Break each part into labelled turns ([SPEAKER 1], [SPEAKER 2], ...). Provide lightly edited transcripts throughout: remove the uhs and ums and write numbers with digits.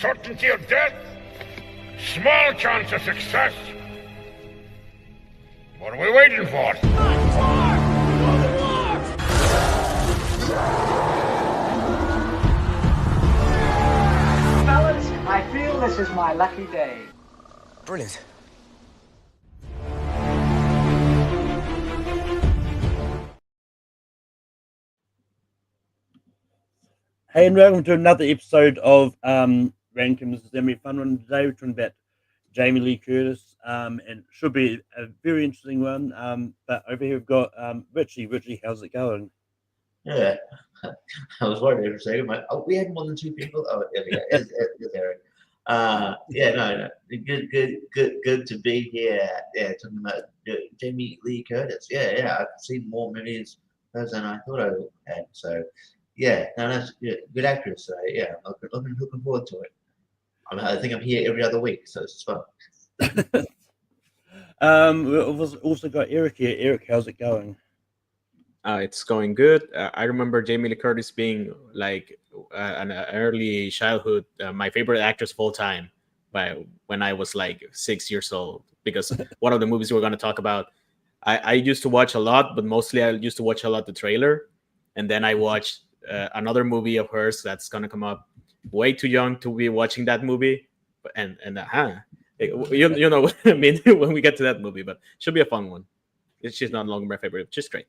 [SPEAKER 1] Certainty of death, small chance of success. What are we waiting for?
[SPEAKER 2] Fellas, I feel this is my lucky day.
[SPEAKER 3] Brilliant.
[SPEAKER 4] Hey, and welcome to another episode of Rankin. This is going to be a fun one today. We're talking about Jamie Lee Curtis, and it should be a very interesting one. But over here we've got Richie. Richie, how's it going?
[SPEAKER 5] Yeah, I was worried for a second. Like, oh, we had more than two people. Oh, yeah, it's Eric. No, good to be here. Yeah, talking about Jamie Lee Curtis. Yeah, I've seen more movies than I thought I had. So, yeah, no, that's good actress. So, yeah, looking forward to it. I think I'm here every other week, so it's fun.
[SPEAKER 4] We've also got Eric here. Eric, how's it going?
[SPEAKER 6] It's going good. I remember Jamie Lee Curtis being like an early childhood, my favorite actress of all time when I was like 6 years old. Because one of the movies we're going to talk about, I used to watch a lot, but mostly I used to watch a lot the trailer. And then I watched another movie of hers that's going to come up. Way too young to be watching that movie. You know what I mean when we get to that movie, but it should be a fun one. She's not longer my favorite, just great.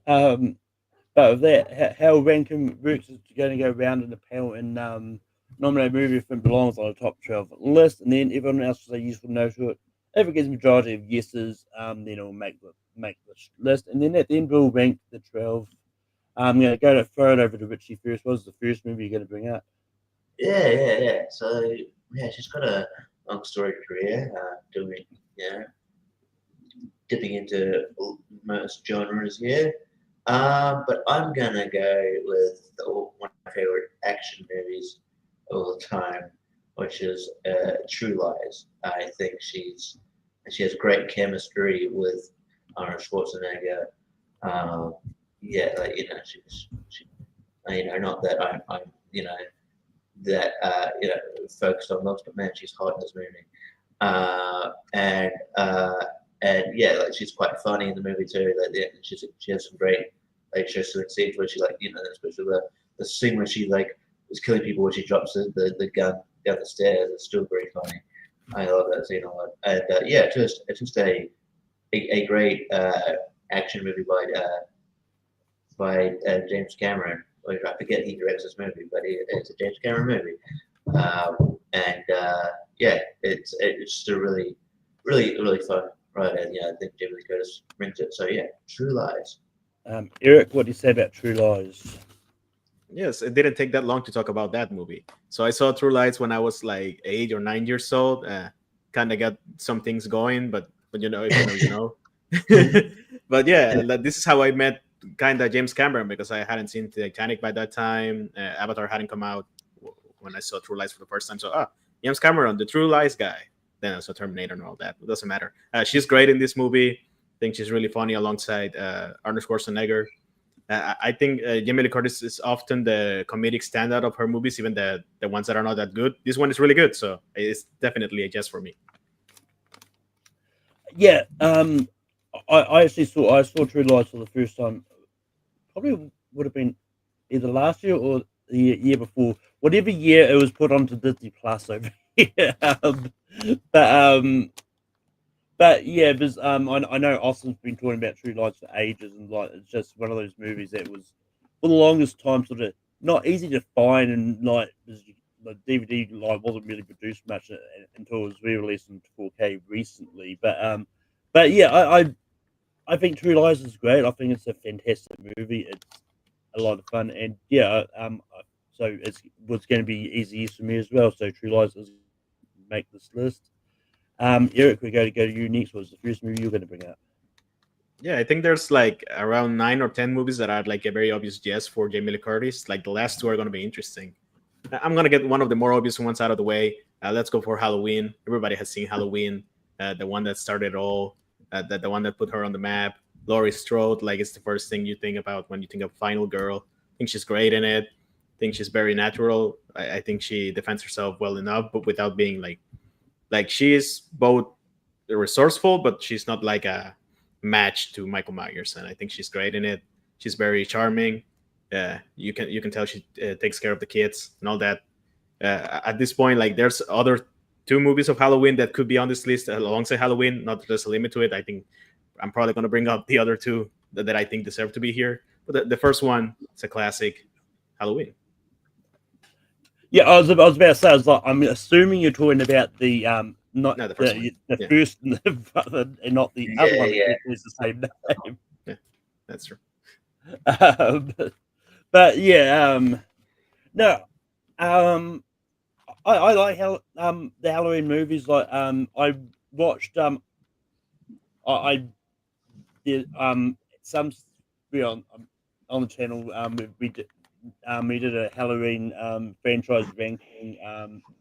[SPEAKER 4] But with that, how Rankin works is going to go around in the panel and nominate a movie if it belongs on the top 12 list, and then everyone else will say useful no to it. If it gets a majority of yeses, then it'll make the list, and then at the end we'll rank the 12. I'm going to throw it over to Richie first. What was the first movie you're going to bring up?
[SPEAKER 5] Yeah. So, yeah, she's got a long storied career, dipping into most genres here. But I'm gonna go with one of my favorite action movies of all time, which is True Lies. I think she has great chemistry with Arnold Schwarzenegger. Not that I'm focused on looks, but man, she's hot in this movie. She's quite funny in the movie too. She has some great shows to scenes where she especially the scene where she is killing people when she drops the gun down the stairs. It's still very funny. I love that scene a lot. And it's just a great action movie by James Cameron. I forget he directs this movie, but it's a James Cameron movie. It's still really fun. Right, and I think Jamie Lee Curtis brings it. So yeah, True Lies.
[SPEAKER 4] Eric, what do you say about True Lies?
[SPEAKER 6] Yes, it didn't take that long to talk about that movie. So I saw True Lies when I was like 8 or 9 years old. Kind of got some things going, but if you know. But yeah, this is how I met kind of James Cameron, because I hadn't seen Titanic by that time. Avatar hadn't come out when I saw True Lies for the first time. So James Cameron, the True Lies guy. Then I saw Terminator and all that. It doesn't matter. She's great in this movie. I think she's really funny alongside Arnold Schwarzenegger. I think Jamie Lee Curtis is often the comedic standout of her movies, even the ones that are not that good. This one is really good, so it's definitely a yes for me.
[SPEAKER 4] Yeah, I actually saw True Lies for the first time. Probably would have been either last year or the year before. Whatever year it was put onto Disney Plus over here. But yeah, because I know Austin's been talking about True Lies for ages, and it's just one of those movies that was for the longest time sort of not easy to find, and the DVD wasn't really produced much until it was re-released in 4K recently. But yeah, I think True Lies is great. I think it's a fantastic movie. It's a lot of fun, and yeah, so it was going to be easy for me as well. So True Lies is make this list. Eric, we're going to go to you next. What was the first movie you're going to bring up?
[SPEAKER 6] Yeah, I think there's like around 9 or 10 movies that are like a very obvious yes for Jamie Lee Curtis. Like the last two are going to be interesting. I'm going to get one of the more obvious ones out of the way. Let's go for Halloween. Everybody has seen Halloween, the one that started it all, the one that put her on the map. Laurie Strode, like it's the first thing you think about when you think of Final Girl. I think she's great in it. think she's very natural. I think she defends herself well enough, but without being like she is both resourceful, but she's not like a match to Michael Myers. And I think she's great in it. She's very charming. You can tell she takes care of the kids and all that. At this point, like there's other two movies of Halloween that could be on this list alongside Halloween. Not that there's a limit to it. I think I'm probably going to bring up the other two that I think deserve to be here. But the first one, it's a classic, Halloween.
[SPEAKER 4] Yeah, I was about to say, I'm assuming you're talking about the not
[SPEAKER 6] No, the first
[SPEAKER 4] the
[SPEAKER 6] one.
[SPEAKER 4] first and not the other one
[SPEAKER 5] Yeah.
[SPEAKER 4] that is the same name.
[SPEAKER 6] Yeah, that's true.
[SPEAKER 4] Um, but yeah, no, I like the Halloween movies. Like I watched I did some on the channel we did a Halloween franchise ranking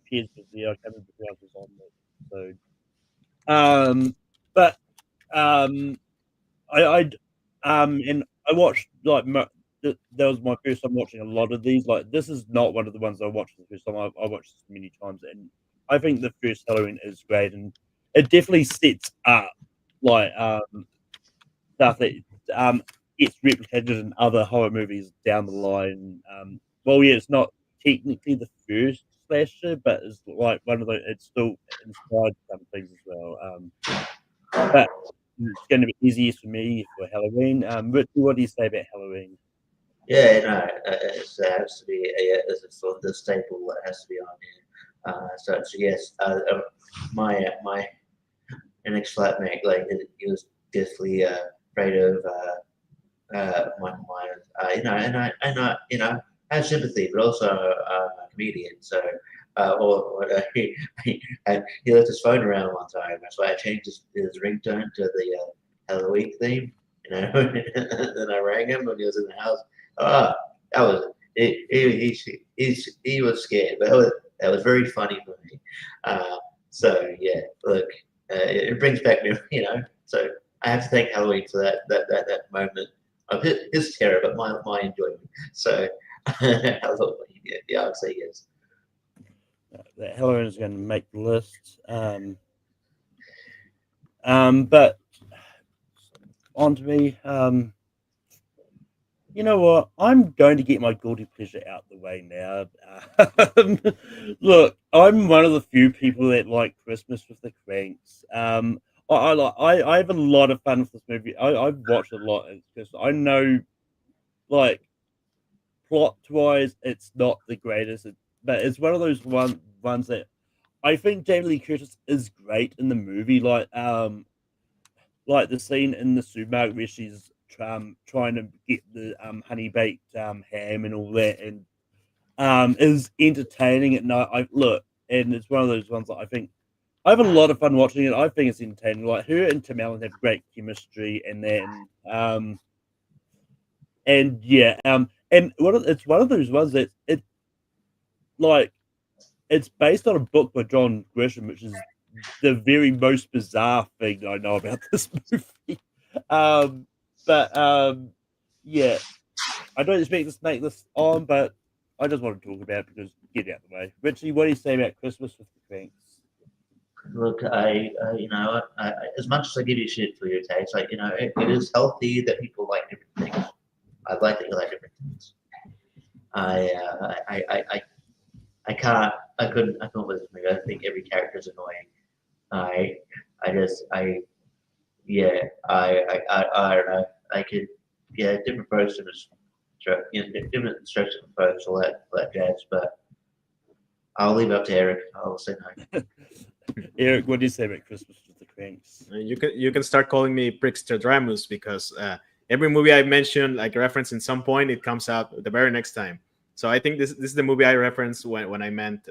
[SPEAKER 4] peers with the I can't remember who else was on it. So but I and I watched like that was my first time watching a lot of these. Like this is not one of the ones I watched the first time. I watched this many times, and I think the first Halloween is great, and it definitely sets up like stuff that gets replicated in other horror movies down the line. Well, yeah, it's not technically the first slasher, but it's like one of the. It's still inspired some things as well. But it's going to be easiest for me for Halloween. Richie, what do you say about Halloween?
[SPEAKER 5] Yeah, no, it has to be it's sort of the staple that has to be on here. So yes, my an ex-flatmate, like he was deathly afraid of Michael Myers. And I have sympathy, but also I'm a comedian, so he left his phone around one time. That's why I changed his ringtone to the Halloween theme. Then I rang him when he was in the house. Ah, that was he was scared, but that was very funny for me. So yeah, look, it brings back memory. So I have to thank Halloween for that moment of his terror, but my enjoyment. So Halloween, yeah, I would say yes.
[SPEAKER 4] That Halloween is going to make the list. But on to me. You know what? I'm going to get my guilty pleasure out the way now. Look, I'm one of the few people that like Christmas with the Cranks. I have a lot of fun with this movie. I've watched a lot because I know, like, plot wise, it's not the greatest, but it's one of those ones that I think Jamie Lee Curtis is great in the movie. Like the scene in the supermarket where she's trying to get the honey baked ham and all that, and is entertaining at night. And it's one of those ones that I think I have a lot of fun watching it. I think it's entertaining. Like her and Tim Allen have great chemistry, and then and yeah, and it's one of those ones that it's based on a book by John Grisham, which is the very most bizarre thing I know about this movie. Yeah, I don't expect to make this on, but I just want to talk about it because get it out of the way. Richie, what do you say about Christmas with the Cranks?
[SPEAKER 5] Look, as much as I give you shit for your taste, it is healthy that people like different things. I'd like that you like different things. I couldn't with this movie. I think every character is annoying. I don't know. Different pros to different instructions for folks, all that jazz. But I'll leave it up to Eric. I'll say no.
[SPEAKER 4] Eric, what do you say about Christmas with the Cranks?
[SPEAKER 6] You can start calling me Prickster because every movie I mention, like reference in some point, it comes out the very next time. So I think this is the movie I referenced when I meant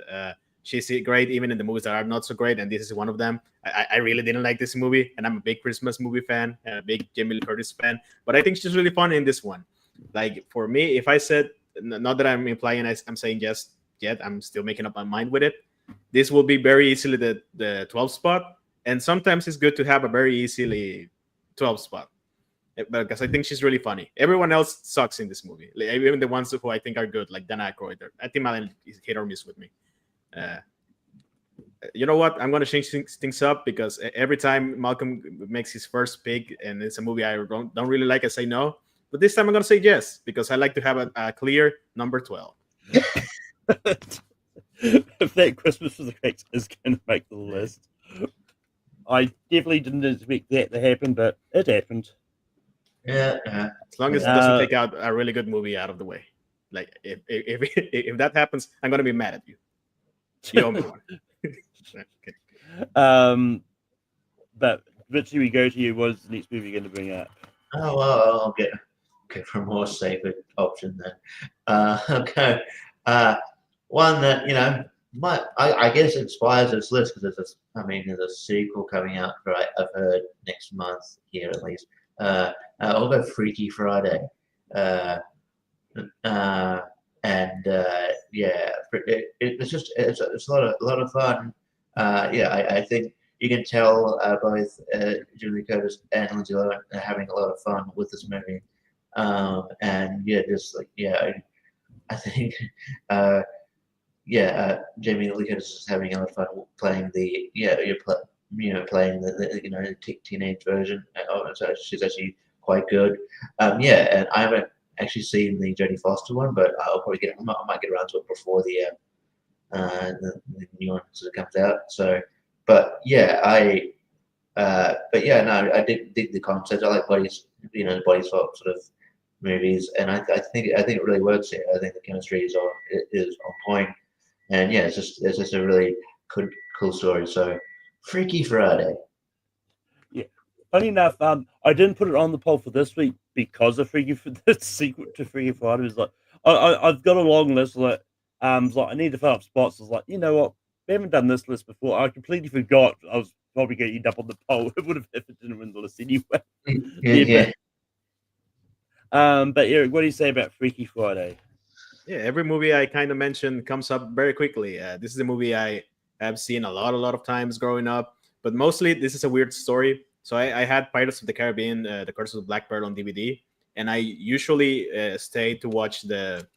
[SPEAKER 6] she's great even in the movies that are not so great, and this is one of them. I really didn't like this movie, and I'm a big Christmas movie fan and a big Jamie Lee Curtis fan, but I think she's really fun in this one. Like for me, if I said, not that I'm implying I'm saying yes yet, I'm still making up my mind with it. This will be very easily the 12 spot, and sometimes it's good to have a very easily 12 spot. because I think she's really funny. Everyone else sucks in this movie. Like, even the ones who I think are good, like Dan Aykroyd. I think Alan is hit or miss with me. You know what? I'm going to change things up because every time Malcolm makes his first pick and it's a movie I don't really like, I say no. But this time I'm going to say yes because I like to have a clear number 12.
[SPEAKER 4] If that Christmas with the Cracks is going to make the list, I definitely didn't expect that to happen, but it happened.
[SPEAKER 5] Yeah.
[SPEAKER 6] As long as it doesn't take out a really good movie out of the way. Like if that happens, I'm going to be mad at you. You owe me one.
[SPEAKER 4] Okay. But Richie, we go to you. What is the next movie you're going to bring up?
[SPEAKER 5] Oh well, I'll get for a more safer option then. Okay. One that I guess inspires this list because there's a sequel coming out for I've heard next month here at least. I'll go Freaky Friday. It's a lot of fun. I think you can tell both Julie Curtis and Lindsay Lohan are having a lot of fun with this movie. I think Jamie Lee Curtis is having a lot of fun playing playing the teenage version. So she's actually quite good. And I haven't actually seen the Jodie Foster one, but I'll probably I might get around to it before the new one sort of comes out. So, I did dig the concept. I like body swap sort of movies, and I think it really works here. I think the chemistry is on point, and it's just a really cool story. So, Freaky Friday.
[SPEAKER 4] Yeah, funny enough, I didn't put it on the poll for this week because of the sequel to Freaky Friday. Was like I've got a long list. Like I need to fill up spots. I was like, you know what? We haven't done this list before. I completely forgot. I was probably going to end up on the poll. It would have if it didn't win the list anyway.
[SPEAKER 5] Yeah.
[SPEAKER 4] But Eric, what do you say about Freaky Friday?
[SPEAKER 6] Yeah, every movie I kind of mentioned comes up very quickly. This is a movie I have seen a lot of times growing up, but mostly this is a weird story. So I had Pirates of the Caribbean, The Curse of the Black Pearl on DVD, and I usually stay to watch the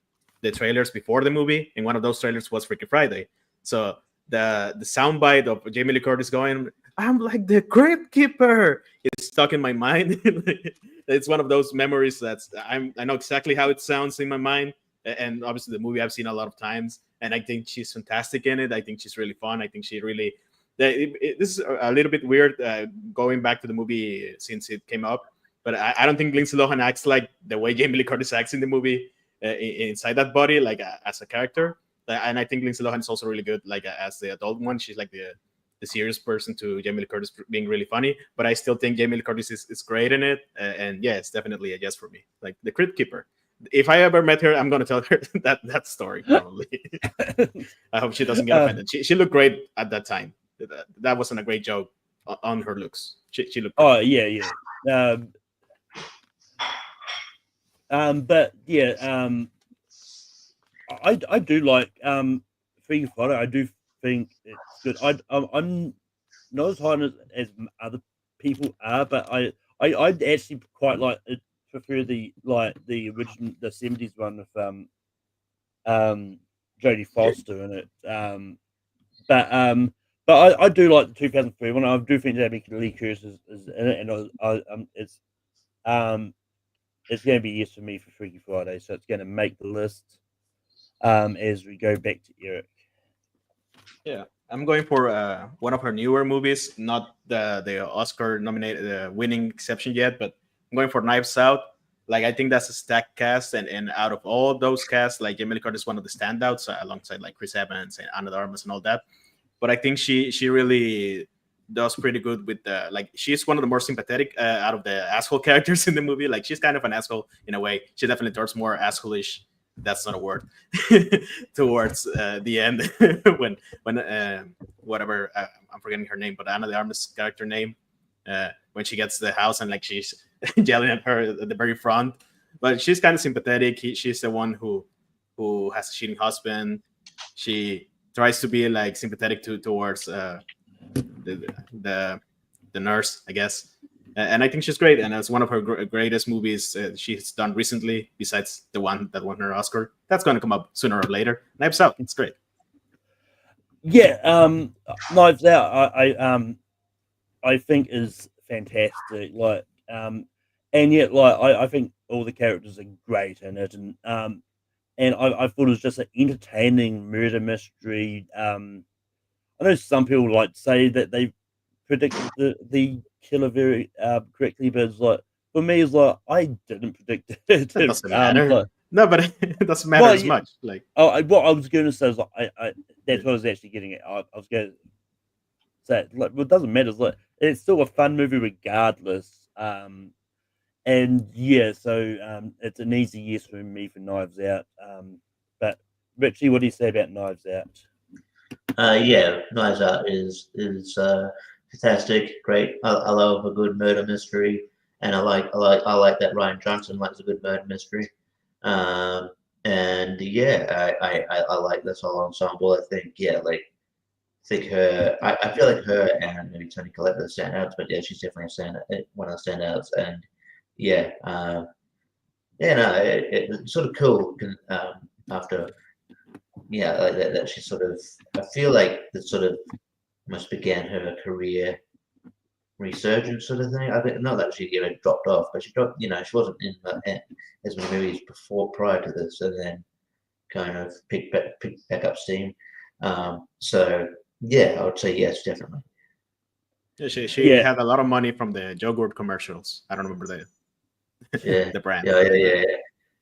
[SPEAKER 6] trailers before the movie, and one of those trailers was Freaky Friday. So the soundbite of Jamie Lee Curtis going, "I'm like the Crypt Keeper," is stuck in my mind. It's one of those memories I know exactly how it sounds in my mind. And obviously the movie I've seen a lot of times, and I think she's fantastic in it. I think she's really fun. I think she really this is a little bit weird going back to the movie since it came up, but I don't think Lindsay Lohan acts like the way Jamie Lee Curtis acts in the movie inside that body, like as a character. And I think Lindsay Lohan is also really good, like as the adult one. She's like the serious person to Jamie Lee Curtis being really funny, but I still think Jamie Lee Curtis is great in it. And yeah, it's definitely a yes for me. Like the Crypt Keeper. If I ever met her, I'm gonna tell her that story probably. I hope she doesn't get offended. She looked great at that time. That wasn't a great joke on her looks. She looked.
[SPEAKER 4] Oh yeah. But yeah, I do like Freaky Friday. I do think it's good. I'm not as high as other people are, but I actually quite like it. Prefer the original, the 70s one with Jodie Foster in it. But I do like the 2003 one. I do think Jamie Lee Curtis is in it, and it's going to be yes for me for Freaky Friday, so it's going to make the list. As we go back to Eric.
[SPEAKER 6] Yeah, I'm going for one of her newer movies, not the Oscar nominated winning exception yet, but I'm going for Knives Out. Like, I think that's a stacked cast, and out of all those casts, like Jamie Lee Curtis is one of the standouts alongside like Chris Evans and Anna de Armas and all that. But I think she really does pretty good with she's one of the more sympathetic out of the asshole characters in the movie. Like, she's kind of an asshole in a way. She definitely turns more asshole-ish. That's not a word. Towards the end, when whatever I'm forgetting her name, but Anna de Armas' character name, when she gets to the house and like she's yelling at her at the very front, but she's kind of sympathetic. She's the one who has a cheating husband. She tries to be like sympathetic towards the nurse, I guess. And I think she's great, and it's one of her greatest movies she's done recently, besides the one that won her Oscar. That's going to come up sooner or later. Knives Out, it's great.
[SPEAKER 4] Yeah, Knives Out, I think is fantastic. Like, and yet, like, I think all the characters are great in it, and I thought it was just an entertaining murder mystery. I know some people like say that they predicted the killer very correctly, but it's like for me, it's like I didn't predict it.
[SPEAKER 6] That doesn't matter.
[SPEAKER 4] Like,
[SPEAKER 6] No, but it doesn't matter
[SPEAKER 4] well,
[SPEAKER 6] as much. Like,
[SPEAKER 4] what I was going to say is like that's what I was actually getting at. I was going to say like well, it doesn't matter. It's like it's still a fun movie regardless. And yeah, so it's an easy yes for me for Knives Out. But Richie, what do you say about Knives Out?
[SPEAKER 5] Yeah, Knives Out is fantastic, great. I love a good murder mystery, and I like that Ryan Johnson likes a good murder mystery. Um, and yeah, I like this whole ensemble. I think I feel like her and maybe Toni Collette are the standouts, but yeah, she's definitely one of the standouts. And yeah, yeah, no, it's sort of cool after like that she sort of I feel like that sort of almost began her career resurgence sort of thing. I think not that she dropped off, but she dropped she wasn't in as many movies prior to this, and then kind of picked back up steam. So yeah, I would say yes, definitely.
[SPEAKER 6] yeah, she had a lot of money from the yogurt commercials. I don't remember
[SPEAKER 5] Yeah,
[SPEAKER 6] the brand.
[SPEAKER 5] yeah.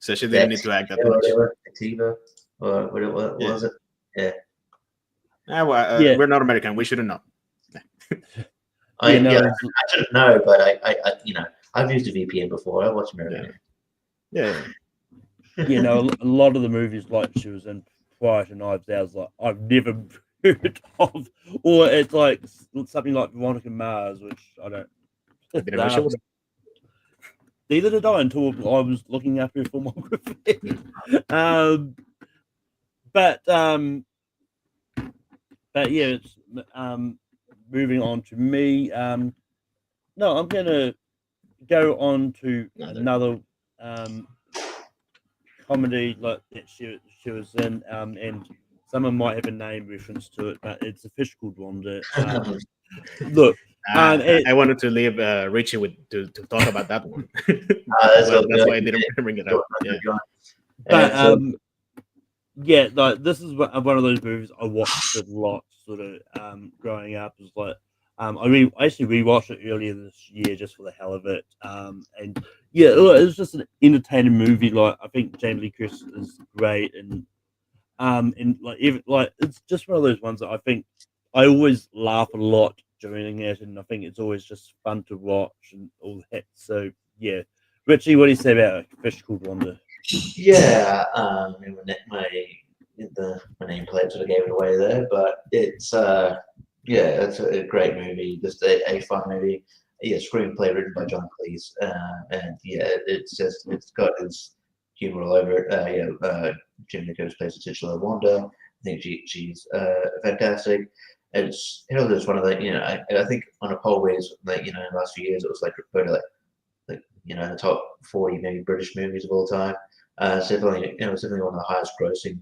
[SPEAKER 6] So she didn't need to act that much.
[SPEAKER 5] Whatever, Activa, or what was it? Yeah.
[SPEAKER 4] Yeah.
[SPEAKER 6] We're not American. We shouldn't know.
[SPEAKER 5] I shouldn't know, but I I've used a VPN before. I watch American.
[SPEAKER 6] Yeah.
[SPEAKER 4] A lot of the movies like she was in prior to Knives Out, like I've never heard of, or it's like something like Veronica Mars, which I don't.
[SPEAKER 6] Didn't know she was.
[SPEAKER 4] Neither did I until I was looking up her filmography. But yeah, it's moving on to me. No, I'm gonna go on to another comedy like that she was in, and someone might have a name reference to it, but it's a fish called Wanda. Look,
[SPEAKER 6] I wanted to leave Richie to talk about that one. That's why I didn't bring it up. Yeah.
[SPEAKER 4] But yeah, like this is one of those movies I watched a lot, sort of growing up. It was like I actually rewatched it earlier this year just for the hell of it. And yeah, it was just an entertaining movie. Like I think Jamie Lee Curtis is great, and like even like it's just one of those ones that I think I always laugh a lot during it, and I think it's always just fun to watch and all that. So yeah, Richie, what do you say about A Fish Called Wanda?
[SPEAKER 5] Yeah, my nameplate sort of gave it away there, but it's it's a great movie, just a fun movie. Yeah, screenplay written by John Cleese, and yeah, it's got his humor all over it. Jim Nichols plays the titular Wanda. I think she's fantastic. It's held as one of the I think on a poll where in the last few years it was like referred to like in the top 40 maybe British movies of all time. It's definitely it's definitely one of the highest grossing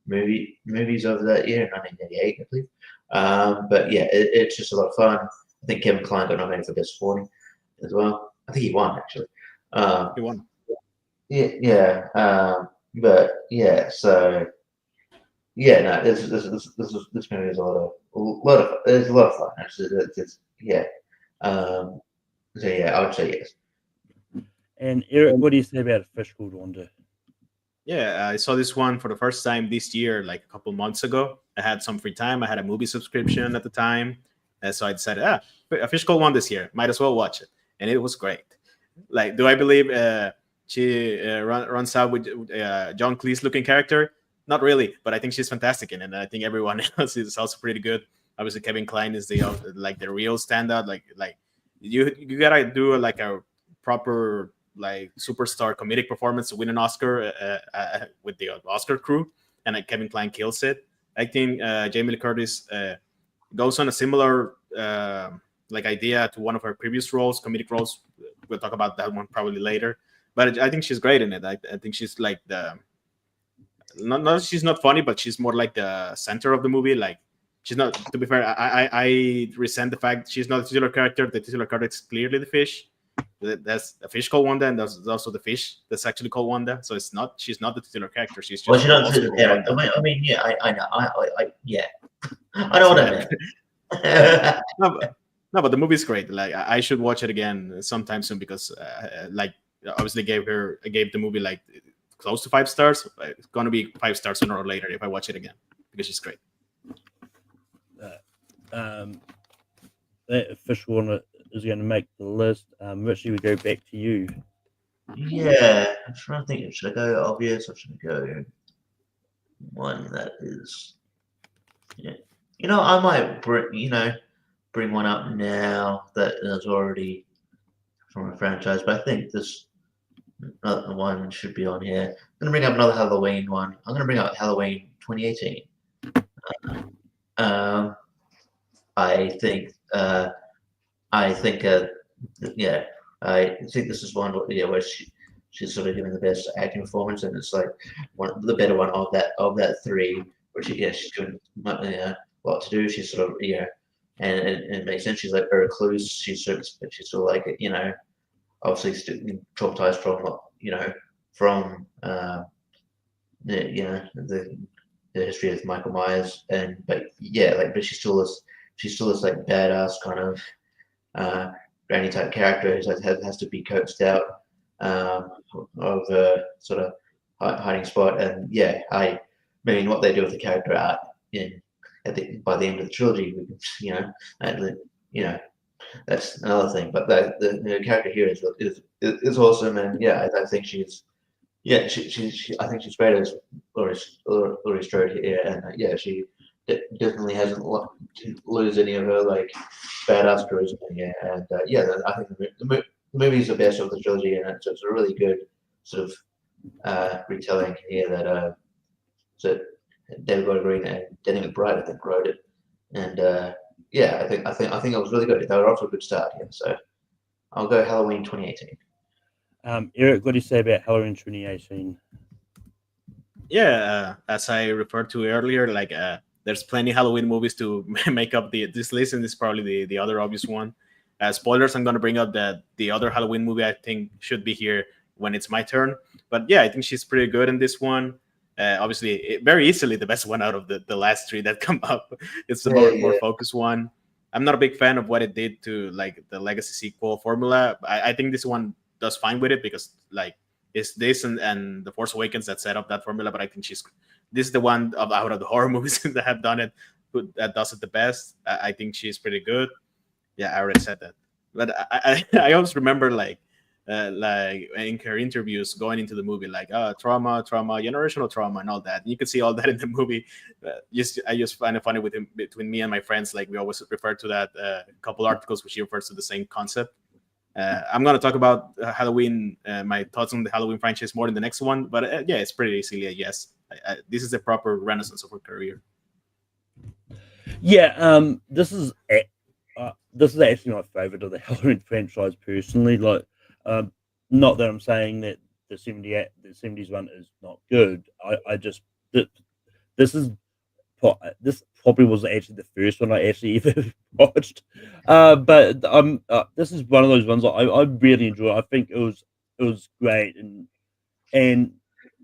[SPEAKER 5] movies over that year in 1988, I believe. But yeah, it's just a lot of fun. I think Kevin Kline got nominated for Best Supporting as well. I think he won actually.
[SPEAKER 6] He won.
[SPEAKER 5] Yeah. But yeah, so yeah, no, this movie is a lot of there's a lot of fun. Yeah. So yeah, I would say yes.
[SPEAKER 4] And Eric, what do you say about A Fish Called Wanda?
[SPEAKER 6] Yeah, I saw this one for the first time this year, like a couple months ago. I had some free time. I had a movie subscription at the time. And so I decided, A Fish Called Wanda this year. Might as well watch it. And it was great. Like, do I believe she runs out with John Cleese looking character? Not really, but I think she's fantastic in it. And I think everyone else is also pretty good. Obviously, Kevin Kline is the real standout. Like you gotta do like a proper like superstar comedic performance to win an Oscar with the Oscar crew, and Kevin Kline kills it. I think Jamie Lee Curtis goes on a similar like idea to one of her previous roles, comedic roles. We'll talk about that one probably later. But I think she's great in it. I think she's like the not she's not funny, but she's more like the center of the movie. Like she's not. To be fair, I resent the fact she's not a titular character. The titular character is clearly the fish. That's a fish called Wanda, and there's also the fish that's actually called Wanda. So it's not. She's not the titular character. She's just.
[SPEAKER 5] Well, she doesn't
[SPEAKER 6] also
[SPEAKER 5] do
[SPEAKER 6] called
[SPEAKER 5] the
[SPEAKER 6] Wanda.
[SPEAKER 5] I mean, yeah, I know. Yeah. I know what I meant.
[SPEAKER 6] No, but the movie's great. Like I should watch it again sometime soon because, like, obviously gave the movie like close to 5 stars. It's gonna be 5 stars sooner or later if I watch it again because she's great.
[SPEAKER 4] That official one is going to make the list. Richie, we go back to you.
[SPEAKER 5] Yeah, I'm trying to think. Should I go obvious or should I go one that is? Yeah, I might bring one up now that is already from a franchise, but I think this one should be on here. I'm gonna bring up another Halloween one. I'm gonna bring up Halloween 2018. I think yeah, I think this is one where she's sort of giving the best acting performance, and it's like the better one of that 3, where she's doing a lot to do. She's sort of and it makes sense. She's like very recluse. She's sort of like obviously still traumatized from the history of Michael Myers, but she's still this like badass kind of granny type character who has to be coaxed out of a sort of hiding spot. And I mean what they do with the character art by the end of the trilogy, that's another thing. But the character here is awesome, and I think she's I think she's great as Laurie Strode here, and she definitely hasn't lose any of her like badass charisma here, and I think the movie's the best of the trilogy, and it's a really good sort of retelling here that David Gordon Green and Danny McBride I think wrote it, and I think it was really good. They were off to a good start here, so I'll go Halloween 2018.
[SPEAKER 4] Eric, what do you say about Halloween 2018?
[SPEAKER 6] Yeah, as I referred to earlier, like there's plenty Halloween movies to make up this list, and this is probably the other obvious one. Spoilers, I'm going to bring up that the other Halloween movie I think should be here when it's my turn. But yeah, I think she's pretty good in this one. Obviously, very easily the best one out of the last 3 that come up. It's the more focused one. I'm not a big fan of what it did to like the Legacy sequel formula. I think this one does fine with it because like it's this and The Force Awakens that set up that formula. But I think this is the one out of the horror movies that have done it that does it the best. I think she's pretty good. Yeah, I already said that. But I always remember like in her interviews going into the movie, like trauma, generational trauma, and all that. And you can see all that in the movie. I just find it funny between me and my friends. Like we always refer to that couple articles which refers to the same concept. I'm gonna talk about Halloween, my thoughts on the Halloween franchise more in the next one. But it's pretty easily a yes. This is the proper renaissance of her career.
[SPEAKER 4] Yeah, this is actually my favorite of the Halloween franchise personally. Like, not that I'm saying that the 70s one is not good. I just this probably was actually the first one I actually ever watched. But this is one of those ones I really enjoy. I think it was great, and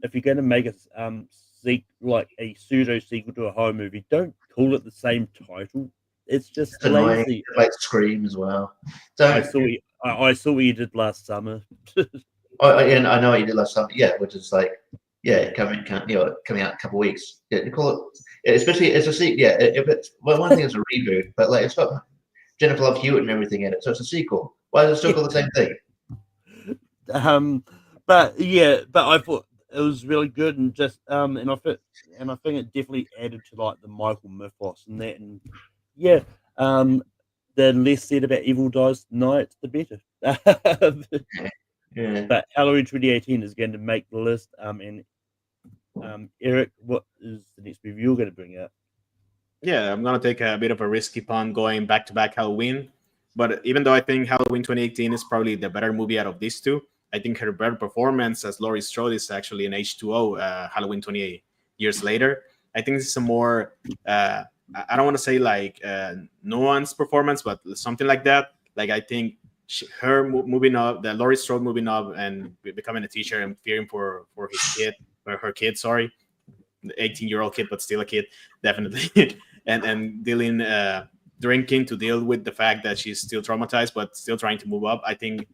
[SPEAKER 4] if you're going to make a pseudo sequel to a horror movie, don't call it the same title. It's just lazy.
[SPEAKER 5] Like Scream as well.
[SPEAKER 4] I saw what you did last summer.
[SPEAKER 5] I know what you did last summer. Yeah, which is like coming out in a couple of weeks. Yeah, you call it. Especially it's a sequel. Yeah, if it's one thing is a reboot, but like it's got Jennifer Love Hewitt and everything in it, so it's a sequel. Why does it still call the same thing?
[SPEAKER 4] But I thought it was really good, and just and I think it definitely added to like the Michael mythos and that, and the less said about Evil Dies Night, the better.
[SPEAKER 5] Yeah.
[SPEAKER 4] But Halloween 2018 is going to make the list. And Eric, what is the next movie you're going to bring out?
[SPEAKER 6] Yeah, I'm gonna take a bit of a risky pun going back to back Halloween. But even though I think Halloween 2018 is probably the better movie out of these two, I think her better performance as Laurie Strode is actually in H2O, Halloween 28 years later. I think this is a more, I don't want to say like nuanced performance, but something like that. Like I think her moving up, the Laurie Strode moving up and becoming a teacher and fearing for his kid, or her kid, sorry, the 18-year-old kid, but still a kid, definitely, and dealing, drinking to deal with the fact that she's still traumatized, but still trying to move up. I think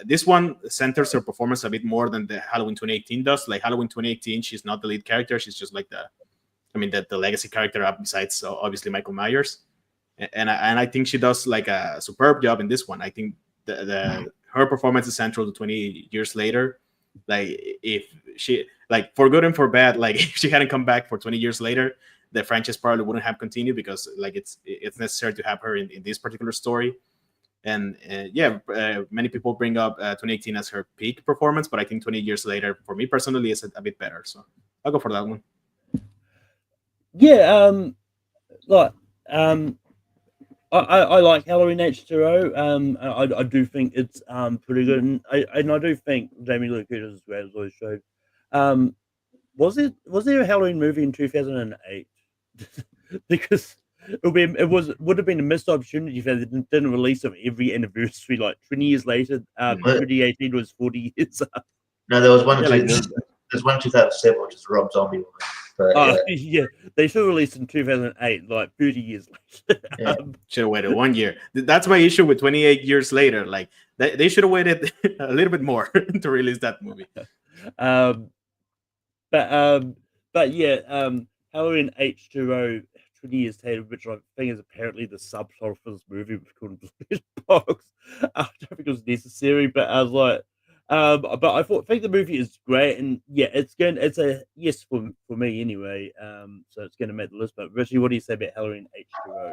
[SPEAKER 6] this one centers her performance a bit more than the Halloween 2018 does. Like Halloween 2018, she's not the lead character; she's just like the legacy character up besides obviously Michael Myers. And I think she does like a superb job in this one. I think her performance is central to 20 years later. Like if she, like, for good and for bad, like if she hadn't come back for 20 years later, the franchise probably wouldn't have continued, because like it's necessary to have her in this particular story. And many people bring up 2018 as her peak performance, but I think 20 years later, for me personally, is a bit better. So I'll go for that one.
[SPEAKER 4] Yeah, like I like Halloween H2O. I do think it's pretty good, and I do think Jamie Lee Curtis as well, as always showed. Was there a Halloween movie in 2008? Because would have been a missed opportunity if they didn't release it every anniversary. Like 20 years later, 2018 was 40 years.
[SPEAKER 5] No, there was one.
[SPEAKER 4] Yeah, like-
[SPEAKER 5] There's one 2007, which is Rob Zombie one. But,
[SPEAKER 4] yeah, they should have released in 2008, like 30 years later.
[SPEAKER 5] Yeah.
[SPEAKER 6] Should have waited 1 year. That's my issue with 28 years later. Like they should have waited a little bit more to release that movie.
[SPEAKER 4] But yeah, Halloween H2O 20 years later, which I think is apparently the subtitle for this movie, was called Black Box. I don't think it was necessary, but I was like, but I think the movie is great, and yeah, it's a yes for me anyway. So it's going to make the list. But Richie, what do you say about Halloween H2O?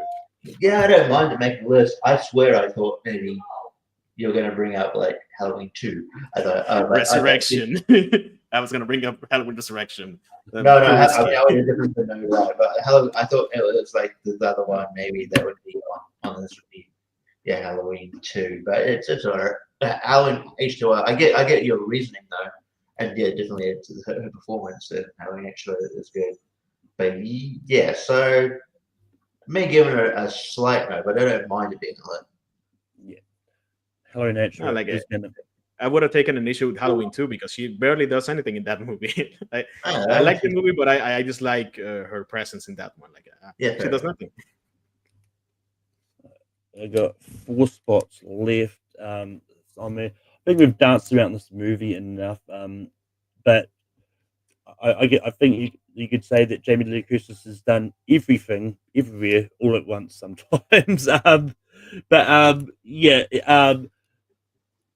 [SPEAKER 5] Yeah, I don't mind it making the list. I swear, I thought maybe you were going to bring up like Halloween 2. I thought
[SPEAKER 6] Resurrection. I was going to bring up Halloween Resurrection.
[SPEAKER 5] No, Halloween different than no, right? But I thought it was like the other one maybe that would be on this would be Halloween 2. But it's alright. Halloween H2O. I get your reasoning though, and yeah, definitely it's her performance in Halloween H2O is good. But yeah, so me giving her a slight no, but I don't mind it being a low.
[SPEAKER 4] Yeah, Halloween H2O.
[SPEAKER 6] I like it. I would have taken an issue with Halloween 2 because she barely does anything in that movie. I like the movie, but I just like her presence in that one. Like, she does nothing.
[SPEAKER 4] I got 4 spots left. I think we've danced around this movie enough. But I think you could say that Jamie Lee Curtis has done everything, everywhere, all at once sometimes.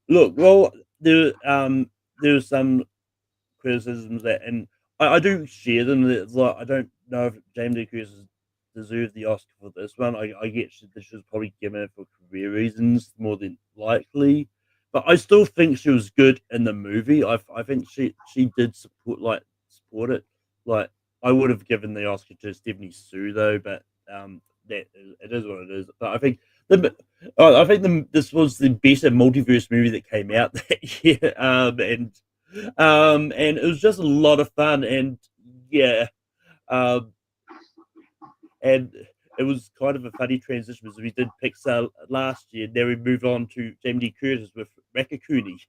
[SPEAKER 4] Look, well, there's some criticisms that, and I do share them. That, like, I don't know if Jamie Lee Curtis deserved the Oscar for this one. I get she was probably given it for career reasons more than likely, but I still think she was good in the movie. I think she did support it. Like, I would have given the Oscar to Stephanie Sue though, but that it is what it is. But I think this was the better multiverse movie that came out that year, and it was just a lot of fun, and yeah, and it was kind of a funny transition because we did Pixar last year. Now we move on to Jamie Lee Curtis with Ratatouille.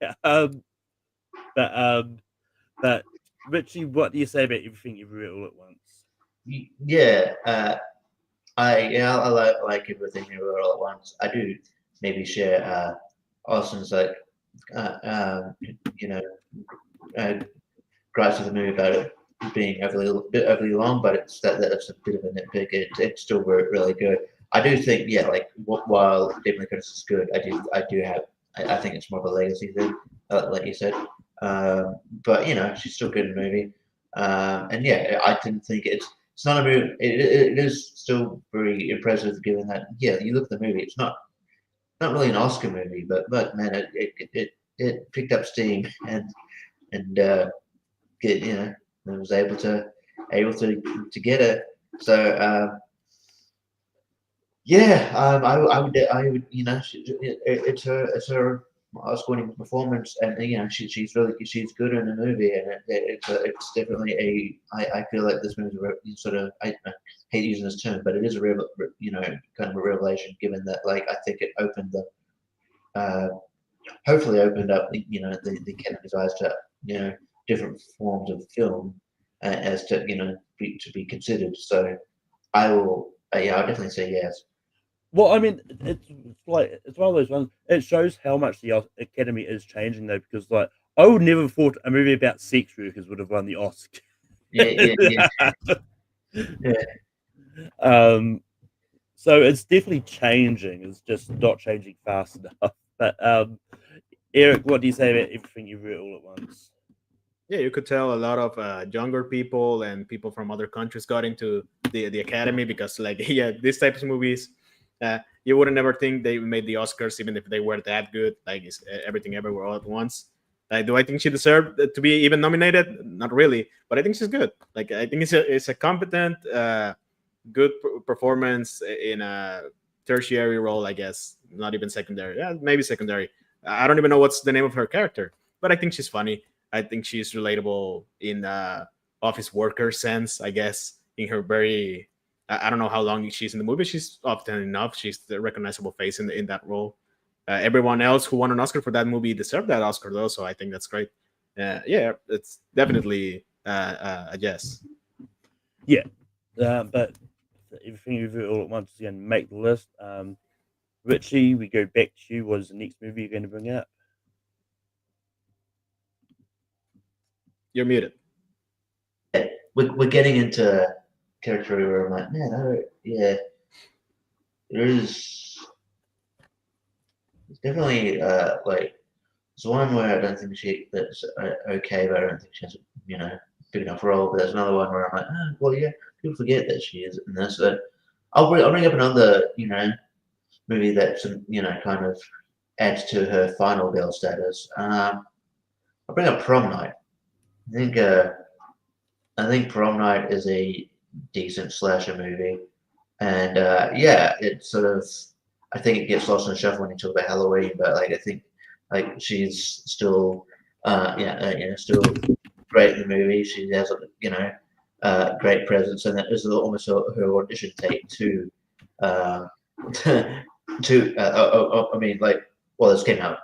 [SPEAKER 4] But Richie, what do you say about Everything Everywhere All at Once?
[SPEAKER 5] Yeah, I like Everything Everywhere All at Once. I do maybe share Austin's gripes with the movie about it being overly long, but that's a bit of a nitpick. It's still really good. I do think, while Jamie Lee Curtis is good, I think it's more of a legacy thing, like you said. But she's still good in the movie. And yeah, I didn't think it's not a movie. It is still very impressive, given that you look at the movie. It's not really an Oscar movie, but man, it picked up steam and was able to get it. So Yeah, I would, it's her Oscar-winning performance, and she's good in the movie, and it's definitely I feel like this movie sort of, I hate using this term, but it is a real, kind of a revelation, given that, like, I think it opened uh, hopefully opened up, the Academy's eyes to, different forms of film, as to, to be considered. So I will, yeah, I'll definitely say yes.
[SPEAKER 4] Well, I mean, it's one of those ones. It shows how much the Academy is changing, though, because like I would never have thought a movie about sex workers would have won the Oscar.
[SPEAKER 5] Yeah.
[SPEAKER 4] So it's definitely changing. It's just not changing fast enough. But Eric, what do you say about everything you read all at once?
[SPEAKER 6] Yeah, you could tell a lot of younger people and people from other countries got into the Academy because, like, yeah, these types of movies, you wouldn't ever think they made the Oscars even if they were that good. Like, it's Everything Everywhere All at Once. Like, do I think she deserved to be even nominated? Not really, but I think she's good. Like, I think it's a competent, good performance in a tertiary role, I guess. Not even secondary. Yeah, maybe secondary. I don't even know what's the name of her character, but I think she's funny. I think she's relatable in office worker sense, I guess. In her very, I don't know how long she's in the movie. She's often enough. She's the recognizable face in that role. Everyone else who won an Oscar for that movie deserved that Oscar, though. So I think that's great. Yeah, it's definitely a yes.
[SPEAKER 4] Yeah, but everything you read all at once is going to make the list. Richie, we go back to you. What is the next movie you're going to bring up?
[SPEAKER 6] You're muted.
[SPEAKER 5] We're getting into territory where I'm like, man, yeah, there's definitely like there's one where I don't think that's okay, but I don't think she has big enough role. But there's another one where I'm like, well, yeah, people forget that she is in this. So I'll bring up another movie that's kind of adds to her final girl status. I'll bring up Prom Night. I think Prom Night is a decent slasher movie, and yeah, it sort of, I think it gets lost in the shuffle when you talk about Halloween, but like I think like she's still still great in the movie. She has great presence, and that is almost her audition tape to uh, I mean, like, well, this came out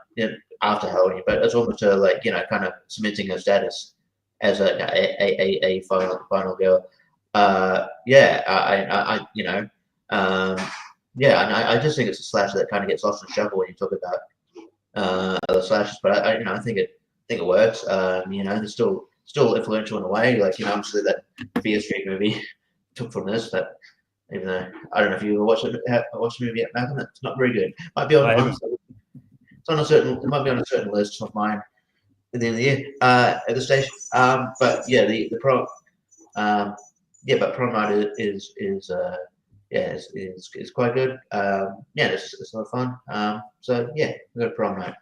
[SPEAKER 5] after Halloween, but it's almost her, like, kind of cementing her status as a final girl. Yeah, yeah, and I just think it's a slasher that kind of gets lost in the shuffle when you talk about other slashes, but I think it works. It's still influential in a way. Like, obviously that Fear Street movie took from this, but even though I don't know if you watched the movie yet, Malcolm, it's not very good. Might be it's on a certain, it might be on a certain list of mine at the end of the year at the station. But yeah, the pro, but Prom Night is quite good. Yeah, it's a lot of fun. So yeah, we got Prom Night.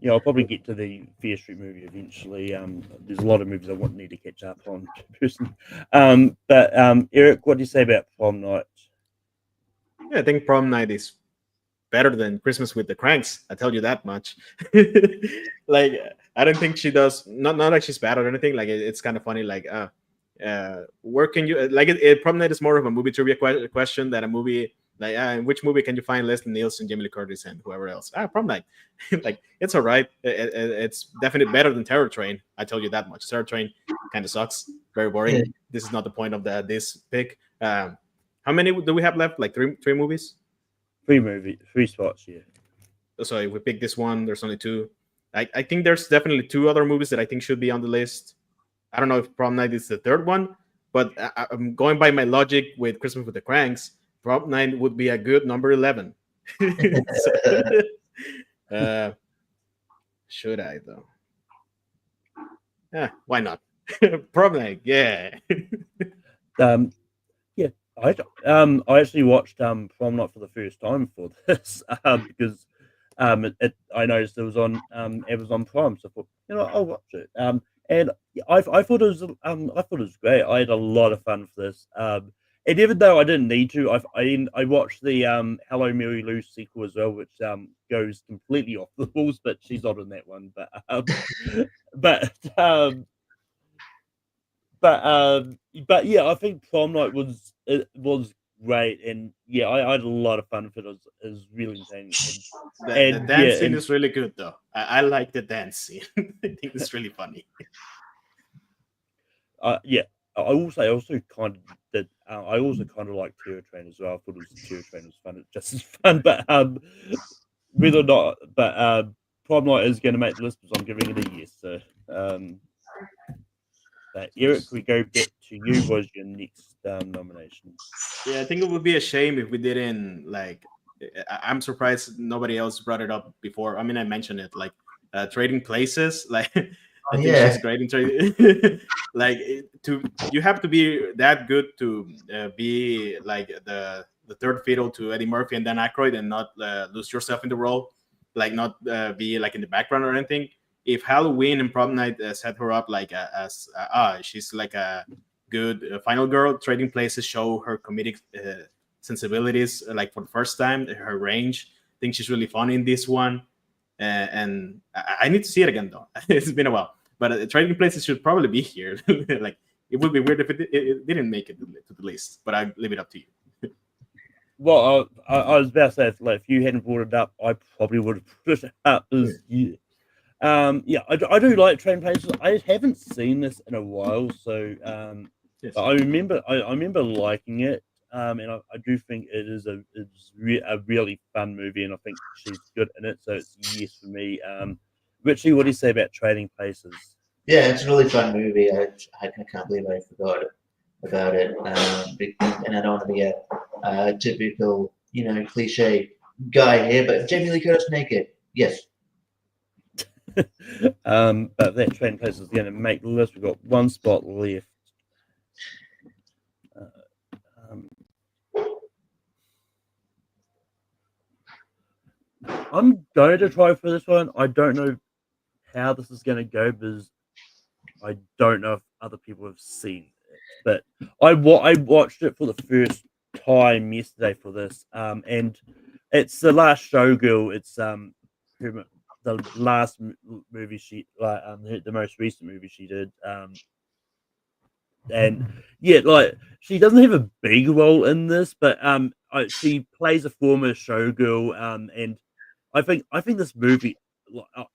[SPEAKER 4] Yeah, I'll probably get to the Fear Street movie eventually. There's a lot of movies I need to catch up on, personally. But Eric, what do you say about Prom Night?
[SPEAKER 6] Yeah, I think Prom Night is better than Christmas with the Cranks. I tell you that much. Like, I don't think she does. Not like she's bad or anything. Like, it's kind of funny. Like, where can you like Prom Night is more of a movie trivia question than a movie. Like, in which movie can you find Leslie Nielsen, Jamie Lee Curtis, and whoever else? Prom Night. Like, it's all right. It's definitely better than Terror Train. I tell you that much. Terror Train kind of sucks. Very boring. Yeah. This is not the point of this pick. How many do we have left? Like three movies?
[SPEAKER 4] Three spots, yeah.
[SPEAKER 6] So if we pick this one, there's only two. I think there's definitely two other movies that I think should be on the list. I don't know if Prom Night is the third one, but I'm going by my logic with Christmas with the Cranks. Prom Night would be a good number 11. So, should I though? Yeah, why not? Prom Night, yeah.
[SPEAKER 4] Yeah, I actually watched Prom Night for the first time for this because I noticed it was on Amazon Prime, so I thought, I'll watch it. And I thought it was great. I had a lot of fun for this. And even though I didn't need to, I watched the Hello Mary Lou sequel as well, which goes completely off the walls, but she's not in that one. But um, but yeah, I think Prom Night was great, and yeah, I had a lot of fun with it. It was really entertaining,
[SPEAKER 6] The
[SPEAKER 4] and
[SPEAKER 6] dance
[SPEAKER 4] yeah,
[SPEAKER 6] scene
[SPEAKER 4] and
[SPEAKER 6] is really good though. I like the dance scene. I think it's really funny.
[SPEAKER 4] yeah. I will say, I also kind of did. I also kind of like Terror Train as well. I thought Terror Train was fun, just as fun. But whether or not, but Prom Night is going to make the list because I'm giving it a yes. So, Eric, we go back to you. Was your next nomination?
[SPEAKER 6] Yeah, I think it would be a shame if we didn't like. I'm surprised nobody else brought it up before. I mean, I mentioned it like trading places. Like, I think
[SPEAKER 5] yeah.
[SPEAKER 6] she's great in trading. Like, to you have to be that good to be like the third fiddle to Eddie Murphy and Dan Aykroyd, and not lose yourself in the role, like not be like in the background or anything. If Halloween and Prom Night set her up like as she's like a good final girl, trading places show her comedic sensibilities like for the first time, her range. I think she's really funny in this one, and I need to see it again though. It's been a while, but trading places should probably be here. Like, it would be weird if it didn't make it to the list, but I leave it up to you.
[SPEAKER 4] Well, I was about to say, if you hadn't brought it up, I probably would have put it up as you. Yeah, I do like Train Places. I haven't seen this in a while, so
[SPEAKER 6] Yes.
[SPEAKER 4] but I remember liking it. And I do think it's a really fun movie, and I think she's good in it, so it's a yes for me. Richie, what do you say about Trading Places?
[SPEAKER 5] Yeah, it's a really fun movie. I can't believe I forgot about it. And I don't want to be a typical, cliche guy here, but Jamie Lee Curtis naked. Yes.
[SPEAKER 4] But that Trading Places is going to make the list. We've got one spot left. I'm going to try for this one. I don't know how this is going to go because I don't know if other people have seen it. But I watched it for the first time yesterday for this, and it's The Last Showgirl. It's the last movie she the most recent movie she did. And yeah, like she doesn't have a big role in this, but she plays a former showgirl, and I think this movie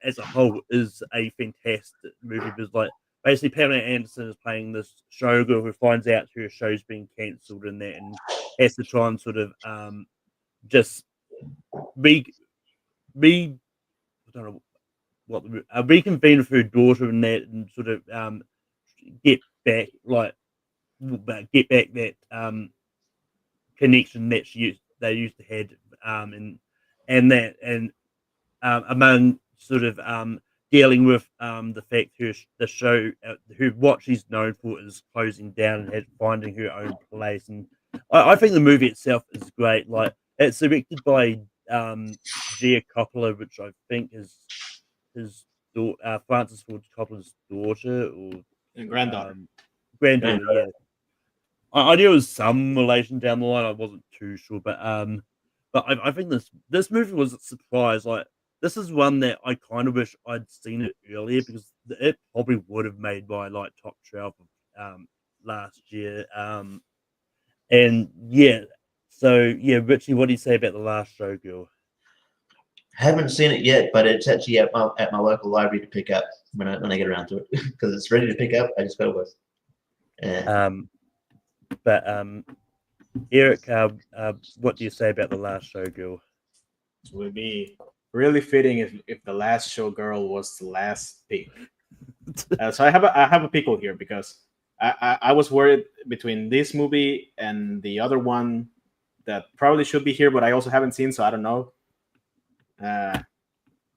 [SPEAKER 4] as a whole is a fantastic movie because like basically Pamela Anderson is playing this showgirl who finds out her show's being cancelled and that, and has to try and sort of just be I don't know what reconvene with her daughter and that, and sort of get back get back that connection that they used to had, and among sort of dealing with the fact the show who what she's known for is closing down and finding her own place. And I think the movie itself is great. Like, it's directed by Gia Coppola, which I think is his Francis Ford Coppola's daughter or
[SPEAKER 6] And granddaughter.
[SPEAKER 4] granddaughter. Yeah, I knew it was some relation down the line. I wasn't too sure, but I think this movie was a surprise. Like, this is one that I kind of wish I'd seen it earlier because it probably would have made my like top 12 last year. And yeah, so yeah, Richie, what do you say about The Last Showgirl?
[SPEAKER 5] Haven't seen it yet, but it's actually at my local library to pick up when I get around to it because it's ready to pick up. I just got to work. Yeah.
[SPEAKER 4] But Eric, what do you say about The Last Showgirl?
[SPEAKER 6] It would be really fitting if the last showgirl was the last pick. So I have a pickle here because I was worried between this movie and the other one that probably should be here, but I also haven't seen, so I don't know.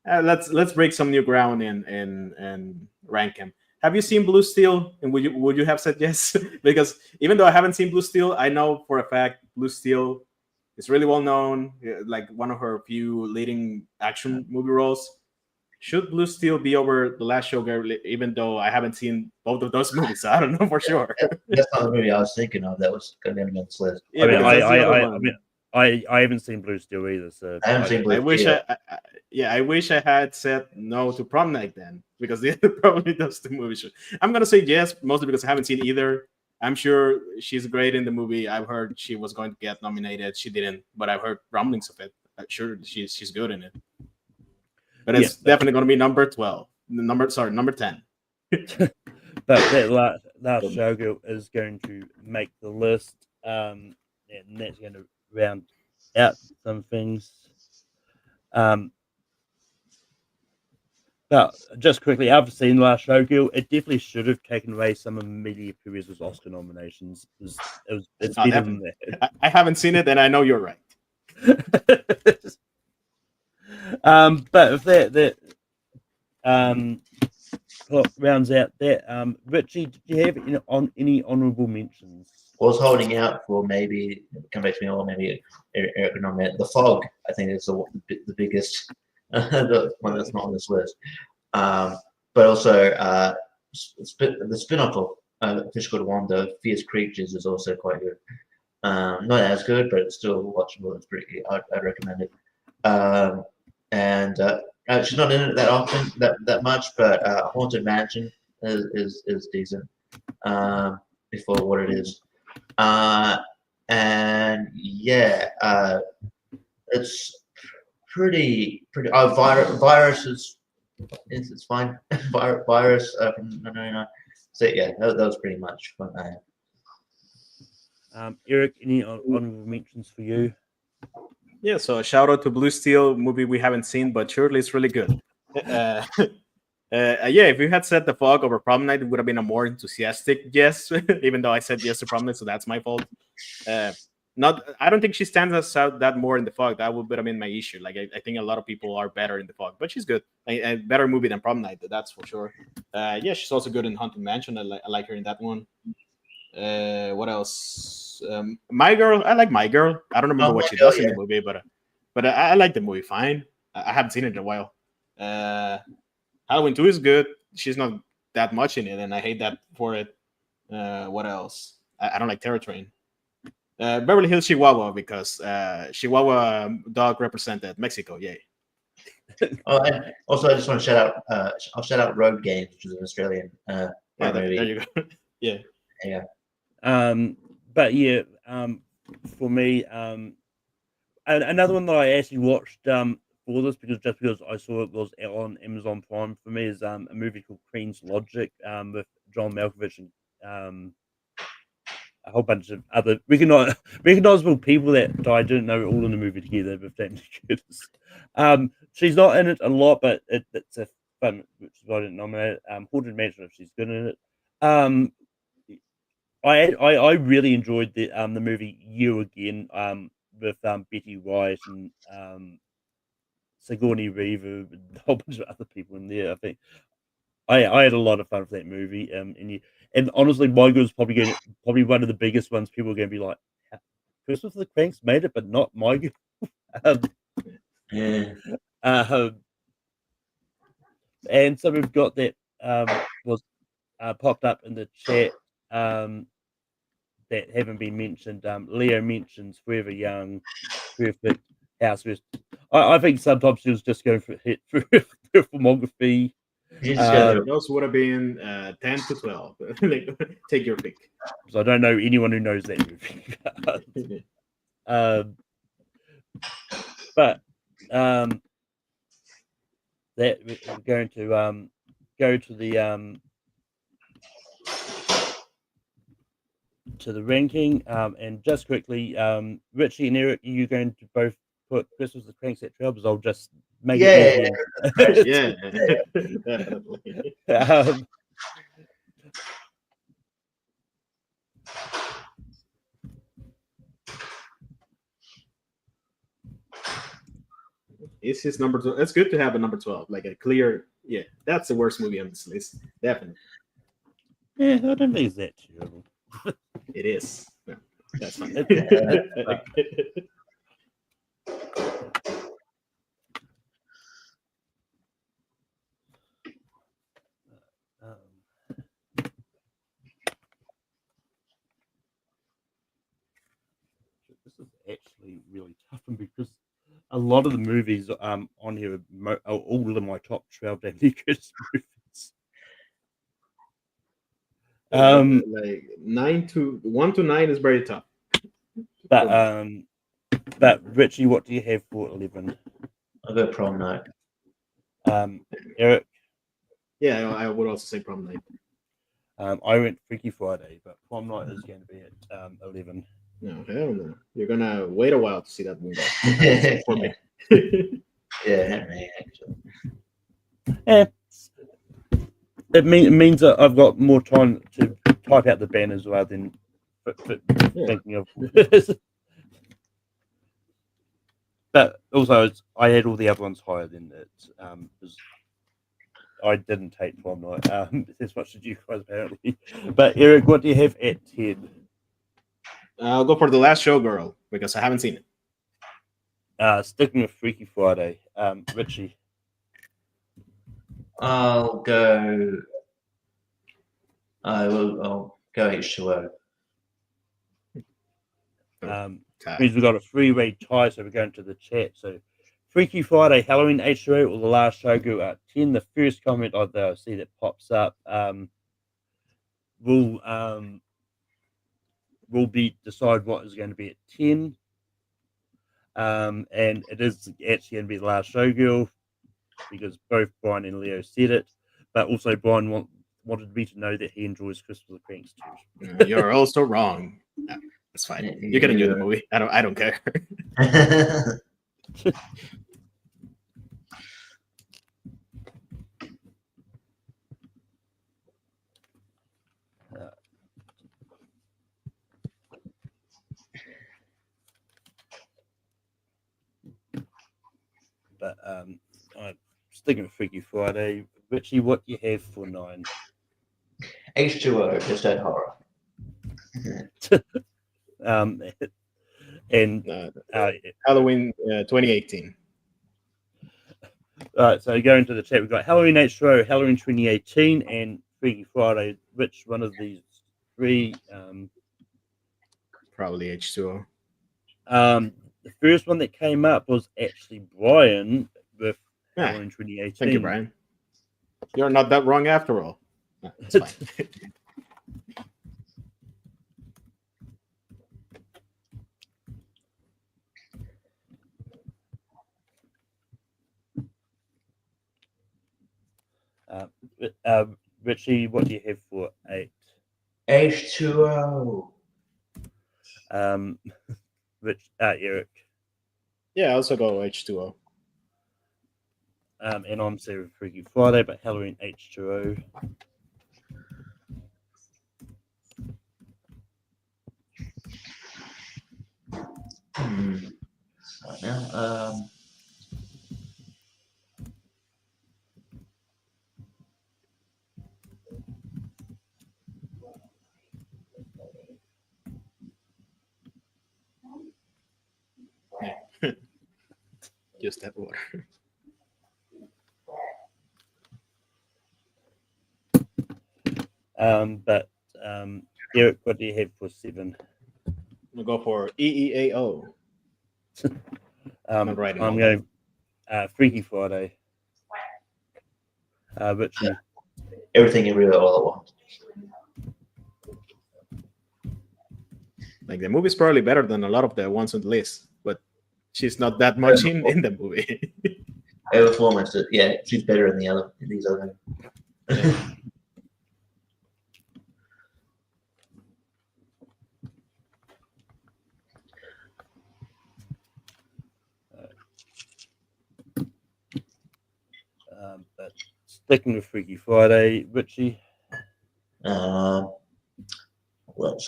[SPEAKER 6] Let's break some new ground and rank him. Have you seen Blue Steel? And would you have said yes? Because even though I haven't seen Blue Steel, I know for a fact Blue Steel is really well known, like one of her few leading action movie roles. should Blue Steel be over The Last Showgirl? Even though I haven't seen both of those movies, so I don't know for sure.
[SPEAKER 5] That's not the movie I was thinking of. That was going to be on this list.
[SPEAKER 6] Yeah,
[SPEAKER 4] I mean,
[SPEAKER 6] because that's the other one.
[SPEAKER 4] I haven't seen Blue Steel either, so
[SPEAKER 5] I haven't seen Blue
[SPEAKER 6] I wish
[SPEAKER 5] Steel.
[SPEAKER 6] I wish I had said no to Prom Night then, because the other probably does the movie. I'm gonna say yes, mostly because I haven't seen either. I'm sure she's great in the movie. I've heard she was going to get nominated. She didn't, but I've heard rumblings of it. I'm sure she's good in it. But it's definitely going to be number 12. Number 10.
[SPEAKER 4] But that last Showgirl is going to make the list, and that's going to round out some things. But just quickly, I've seen Last Showgirl. It definitely should have taken away some of Media Perez's Oscar nominations. It's better than that.
[SPEAKER 6] I haven't seen it, and I know you're right.
[SPEAKER 4] But if that rounds out that, Richie, did you have any honourable mentions?
[SPEAKER 5] I was holding out for maybe come back to me, or maybe Eric could nominate The Fog. I think it's the biggest, the one that's not on this list. But also the spin-off of Fish Called Wanda, Fierce Creatures, is also quite good. Not as good, but it's still watchable. It's pretty. I'd recommend it. And she's not in it that often, that much, but Haunted Mansion is decent for what it is. And yeah, it's pretty. Virus is it's fine. Virus from no. So yeah, that was pretty much fun.
[SPEAKER 4] Eric, any honorable mentions for you?
[SPEAKER 6] Yeah, so a shout out to Blue Steel, movie we haven't seen, but surely it's really good. Yeah, if you had said The Fog over Prom Night, it would have been a more enthusiastic yes, even though I said yes to Prom Night, so that's my fault. I don't think she stands out that more in The Fog. That would have been my issue. Like I think a lot of people are better in The Fog, but she's good. A better movie than Prom Night, that's for sure. Yeah, she's also good in Haunted Mansion. I like her in that one. What else? My Girl. I like My Girl. I don't remember what she does in the movie, but I like the movie fine. I haven't seen it in a while. Halloween 2 is good. She's not that much in it, and I hate that for it. What else? I don't like Terror Train. Beverly Hills Chihuahua, because Chihuahua dog represented Mexico. Yay.
[SPEAKER 5] And also, I just want to shout out. I'll shout out Road Games, which is an Australian movie.
[SPEAKER 6] There you go. Yeah.
[SPEAKER 4] But yeah, for me, another one that I actually watched for this because I saw it was on Amazon Prime for me is a movie called Queen's Logic with John Malkovich and a whole bunch of other recognizable people that I didn't know all in the movie together with Family Curtis. She's not in it a lot, but it's a fun, which is why I didn't nominate it. Haunted Mansion if she's good in it. I really enjoyed the movie You Again with Betty White and Sigourney Weaver and a whole bunch of other people in there. I think I had a lot of fun with that movie. And honestly, My Girl's probably one of the biggest ones. People are going to be like, Christmas of the Cranks made it, but not My Girl. And so we've got that was popped up in the chat. That haven't been mentioned. Leo mentions Forever Young, Perfect, House Arrest. I think sometimes she was just going for her filmography.
[SPEAKER 6] Those would have been 10 to 12. Take your pick.
[SPEAKER 4] So I don't know anyone who knows that movie. But that we're going to go to the ranking, and just quickly, Richie and Eric, are you going to both put Christmas of the Cranks at 12? Because I'll just make it
[SPEAKER 6] easier. Definitely. It's his number 12. It's good to have a number 12, like a clear. Yeah, that's the worst movie on this list, definitely.
[SPEAKER 4] Yeah, I don't think it's that terrible.
[SPEAKER 6] It is. No, that's fine.
[SPEAKER 4] this is actually really tough one because a lot of the movies on here are all of my top 12 Danny Curtis movies.
[SPEAKER 6] Like 1 to 9 is very tough.
[SPEAKER 4] But Richie, what do you have for 11?
[SPEAKER 5] I'll go Prom Night.
[SPEAKER 4] Eric,
[SPEAKER 6] Yeah, I would also say Prom Night.
[SPEAKER 4] I went Freaky Friday, but Prom Night is going to be at 11.
[SPEAKER 6] No, hell no. You're gonna wait a while to see that movie. For me.
[SPEAKER 5] Yeah, me actually.
[SPEAKER 4] Yeah, it means that I've got more time to type out the banners rather than thinking of. But also, I had all the other ones higher than it. Because I didn't take Prom Night as much as you guys apparently. But Eric, what do you have at 10?
[SPEAKER 6] I'll go for The Last Showgirl because I haven't seen it.
[SPEAKER 4] Sticking with Freaky Friday, Richie.
[SPEAKER 5] I'll go H2O.
[SPEAKER 4] Means we've got a three-way tie, so we're going to the chat. So, Freaky Friday, Halloween H2O, or The Last Showgirl at 10. The first comment I see that pops up will decide what is going to be at 10. And it is actually going to be The Last Showgirl because both Brian and Leo said it, but also Brian wanted me to know that he enjoys Christmas Pranks too.
[SPEAKER 6] You're also wrong. No, that's fine. You can enjoy the movie. I don't care.
[SPEAKER 4] But I'm sticking with Freaky Friday. Richie, what do you have for 9?
[SPEAKER 5] H2O, just that horror.
[SPEAKER 4] And
[SPEAKER 6] Halloween 2018.
[SPEAKER 4] All right, so going to the chat, we've got Halloween H2O, Halloween 2018, and Freaky Friday. Which one of these 3?
[SPEAKER 6] Probably H2O.
[SPEAKER 4] The first one that came up was actually Brian with Halloween 2018.
[SPEAKER 6] Thank you, Brian. You're not that wrong after all. No, it's fine.
[SPEAKER 4] Richie, what do you have for 8?
[SPEAKER 5] H2O.
[SPEAKER 4] Eric.
[SPEAKER 6] Yeah, I also go H2O.
[SPEAKER 4] And I'm saying Freaky Friday, but Halloween H2O.
[SPEAKER 5] Right now,
[SPEAKER 6] Just that water.
[SPEAKER 4] Eric, what do you have for 7?
[SPEAKER 6] We'll go for EEAO.
[SPEAKER 4] I'm going Freaky Friday. Richie.
[SPEAKER 5] Everything Everywhere All at Once.
[SPEAKER 6] Like the movie's probably better than a lot of the ones on the list, but she's not that much in the movie.
[SPEAKER 5] Her performance, yeah, she's better in these other.
[SPEAKER 4] But sticking with Freaky Friday, Richie.
[SPEAKER 5] Let's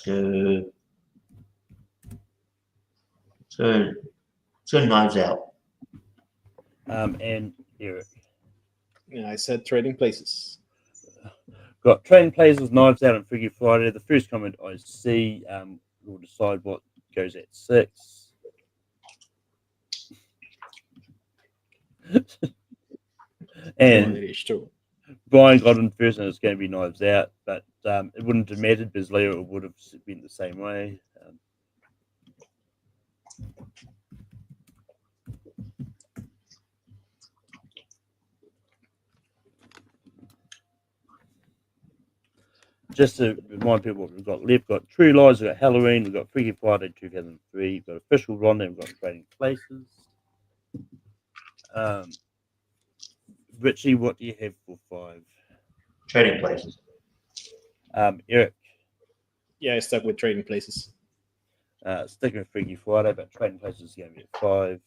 [SPEAKER 5] go. So Knives Out.
[SPEAKER 4] And Eric.
[SPEAKER 6] Yeah, I said Trading Places.
[SPEAKER 4] Got Trading Places, Knives Out, and Freaky Friday. The first comment I see will decide what goes at 6. And Brian got in first, and it's going to be Knives Out, but it wouldn't have mattered because Leo would have been the same way. just to remind people what we've got left, we've got True Lies, we've got Halloween, we've got Freaky Friday 2003, we've got Official Ronda, we've got Trading Places. Richie, what do you have for 5?
[SPEAKER 5] Trading Places.
[SPEAKER 4] Eric.
[SPEAKER 6] Yeah, I stuck with Trading Places.
[SPEAKER 4] Sticking with Freaky Friday, but Trading Places is going to be at 5.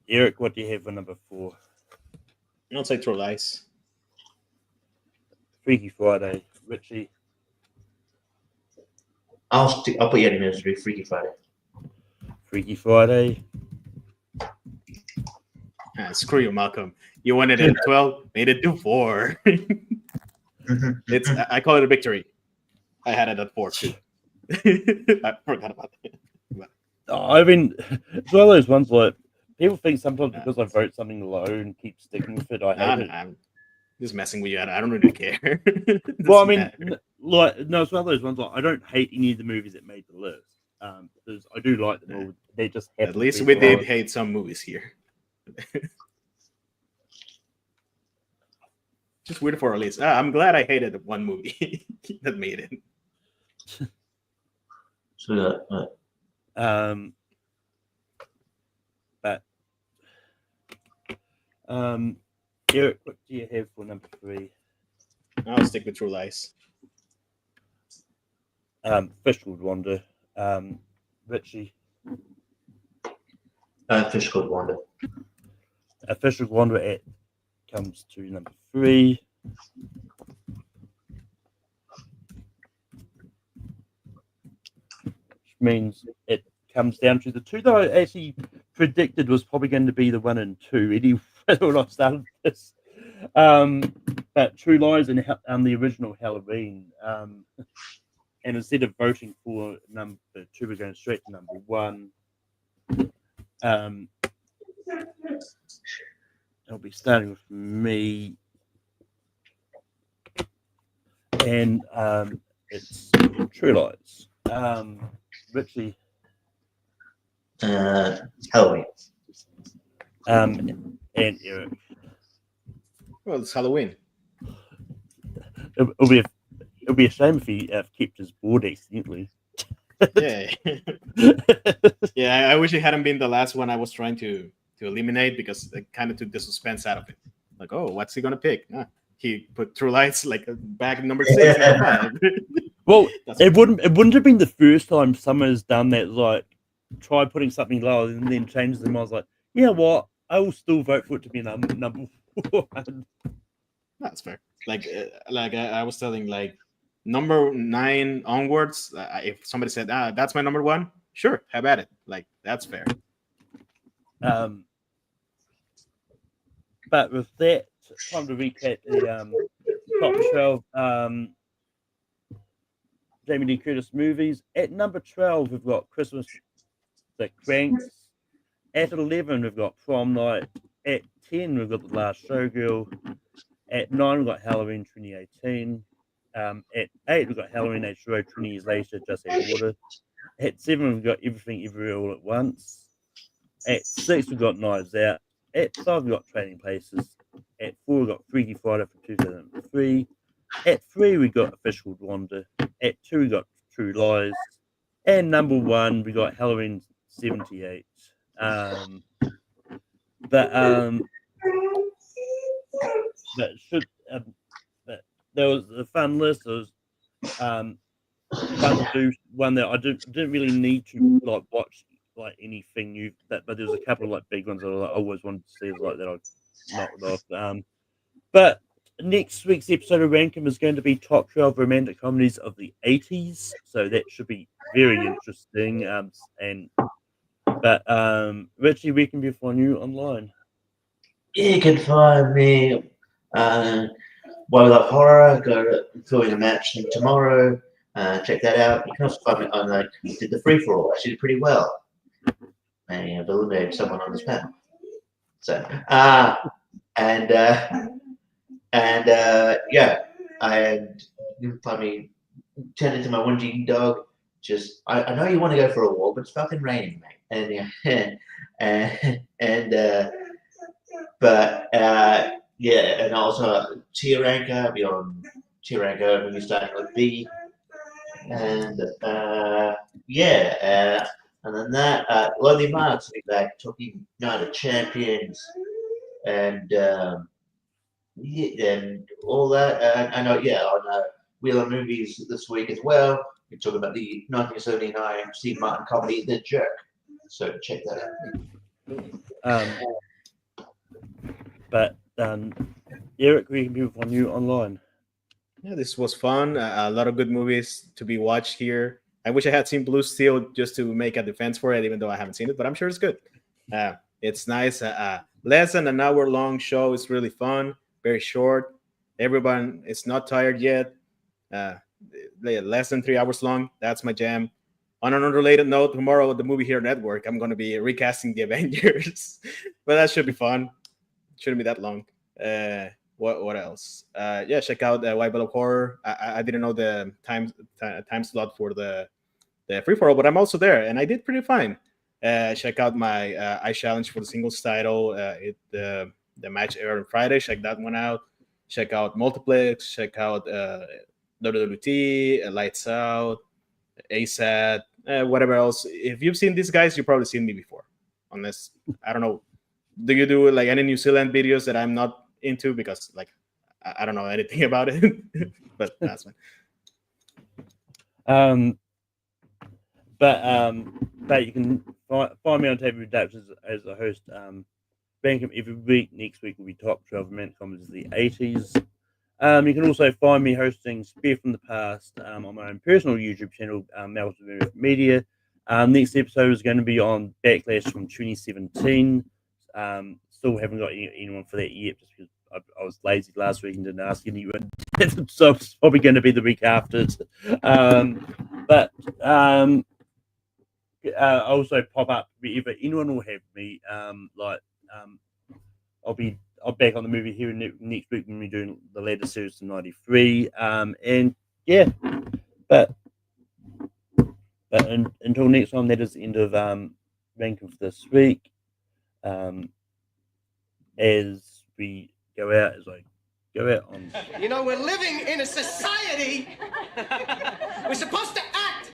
[SPEAKER 4] Eric, what do you have for number 4?
[SPEAKER 6] I'll say True Lies.
[SPEAKER 4] Freaky Friday. Richie.
[SPEAKER 5] I'll put you in ministry. Freaky Friday.
[SPEAKER 4] Freaky Friday.
[SPEAKER 6] Screw you, Malcolm. You wanted it at 12, made it to 4. I call it a victory. I had it at 4 too. I forgot about that.
[SPEAKER 4] I mean, it's one of those ones like people think sometimes because I vote something low and keep sticking with it, I hate it.
[SPEAKER 6] I'm just messing with you. I don't really care.
[SPEAKER 4] Well, I mean, no, it's one of those ones like I don't hate any of the movies that made the list because I do like them all. They just have
[SPEAKER 6] at least we did hate some movies here. Just weird for our list. I'm glad I hated one movie that made it.
[SPEAKER 5] So
[SPEAKER 4] Eric, what do you have for number 3?
[SPEAKER 6] I'll stick with True Lies.
[SPEAKER 4] Fish Called Wanda. Richie.
[SPEAKER 5] Fish Called Wanda.
[SPEAKER 4] Fish Called Wanda comes to number 3. Which means it comes down to the 2 that I actually predicted was probably going to be the 1 and 2 anyway when I started this. But True Lies and the original Halloween. And instead of voting for number 2, we're going straight to number 1. It'll be starting with me. And it's True Lies. Richie.
[SPEAKER 5] Halloween.
[SPEAKER 4] And Eric.
[SPEAKER 6] Well, it's Halloween.
[SPEAKER 4] It'll be a shame if he kept his board accidentally.
[SPEAKER 6] Yeah. Yeah, I wish it hadn't been the last one I was trying to eliminate because it kind of took the suspense out of it. Like, oh, what's he gonna pick? He put True Lights like back number 6 and 5.
[SPEAKER 4] Well, it wouldn't have been the first time someone has done that. Like, try putting something lower and then change them. I was like, yeah, what? I will still vote for it to be number 1.
[SPEAKER 6] That's fair. Like I was telling, like number 9 onwards. If somebody said, that's my number 1, sure, have at it. Like that's fair.
[SPEAKER 4] But with that, time to recap the top 12 Jamie Lee Curtis movies. At number 12, we've got Christmas The Cranks. At 11, we've got Prom Night. At 10, we've got The Last Showgirl. At 9, we've got Halloween 2018. At 8, we've got Halloween H2O 20 years later, Just Add Water. At 7, we've got Everything Everywhere All at Once. At 6, we've got Knives Out. At 5, we've got Trading Places. At 4, we've got Freaky Friday from 2003. At 3, we got A Fish Called Wanda. At 2, we got True Lies. And number 1, we got Halloween 78. There was a fun list. It was fun to do one that I didn't really need to like watch like anything new. But there was a couple of like big ones that I always wanted to see like that I knocked off. But next week's episode of Rankin is going to be top 12 romantic comedies of the 80s, so that should be very interesting. Richie, where can we find you online?
[SPEAKER 5] You can find me Why We Love Horror. Go to Filming a Match tomorrow. Check that out. You can also find me on did the free for all. Actually did pretty well. may have eliminated someone on this panel. So, and yeah, and you find me tending to my one-gene dog. Just, I know you want to go for a walk, but it's fucking raining, mate. And yeah, but yeah, and also tier ranker beyond tier ranker when you start with B, and yeah, and then that Lonely Marks will be back talking Night of Champions and yeah, and all that. I know, yeah, on Wheel of Movies this week as well. We're talking about the 1979 Steve Martin comedy The Jerk. So check that out.
[SPEAKER 4] But Eric, we can move on you online.
[SPEAKER 6] Yeah, this was fun. A lot of good movies to be watched here. I wish I had seen Blue Steel just to make a defense for it, even though I haven't seen it, but I'm sure it's good. It's nice. Less than an hour long show. It's really fun, very short. Everyone is not tired yet. Less than 3 hours long. That's my jam. On an unrelated note, tomorrow at the Movie Hero Network, I'm going to be recasting the Avengers, but that should be fun. Shouldn't be that long. What else? Yeah, check out White Bell of Horror. I didn't know the time slot for the free for all, but I'm also there, and I did pretty fine. Check out my ice challenge for the singles title. The match aired on Friday. Check that one out. Check out Multiplex. Check out WWT, Lights Out, ASAT, whatever else. If you've seen these guys, you've probably seen me before. Unless, I don't know, do you do like any New Zealand videos that I'm not into? Because like I don't know anything about it. But that's fine.
[SPEAKER 4] But you can find me on Table Adapters as a host. Bankham every week. Next week will be top 12 romantic comedies of the 80s. You can also find me hosting Spear from the Past on my own personal YouTube channel, Melton Media. Next episode is going to be on Backlash from 2017. Still haven't got anyone for that yet, just because I was lazy last week and didn't ask anyone. So it's probably going to be the week after. Also pop up if anyone will have me. I'll back on the movie here next week when we're doing the latest series to 93. And yeah, but until next time, that is the end of ranking for this week. As we go out, on.
[SPEAKER 3] You know, we're living in a society. We're supposed to